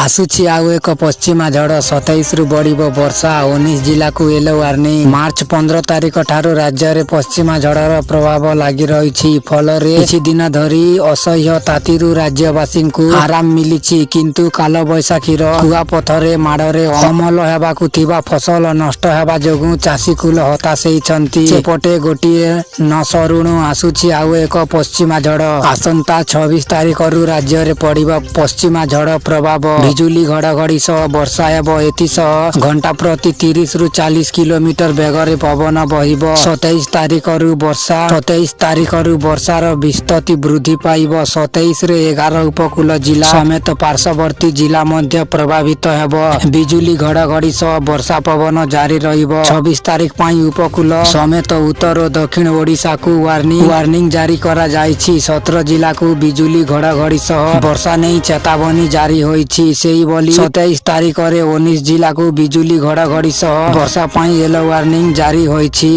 आसुची आउ एक पश्चिमा झड़ 27 रु बढ़िबो वर्षा 19 जिला को येलो वार्निंग। मार्च 15 तारिख ठारू राज्य में पश्चिमा झड़र प्रभाव लगी रही फल किछि दिन धरी असह्य तातीरु राज्यवासी को आराम मिली किंतु काल बैशाखीर कुआपथरे माड़े अमल हेबाकु थिबा फसल नष्ट हेबा जोगु चाषी कुल हताश होइछन्ति। सेपटे गोटिए न सरुणु आसुची आउ एक पश्चिमा झड़ आसंता 26 तारिख रु राज्य में पड़िबो पश्चिमा झड़ प्रभाव बिजुली घड़घड़ी सह वर्षा हेब एथिसह घंटा प्रति 30 रु 40 किलोमीटर बेगरे पवन बहिब। 27 तारिख रु वर्षार विस्तृति वृद्धि पाइब। 27 रे 11 उपकूल जिला समेत पार्श्ववर्ती जिला मध्य प्रभावित हेब। बिजुली घड़घड़ी सह वर्षा पवन जारी रहिब। 26 तारिख पाई उपकूल समेत उत्तर और दक्षिण ओडिशा को वार्निंग जारी करा जाइछि। 17 जिला को बिजुली घड़घड़ी सह वर्षा नहीं चेतावनी जारी होइछि। 27 तारिख रे 19 जिला को बिजुली घड़घड़ी सह वर्षा पाई येलो वार्निंग जारी होइछि।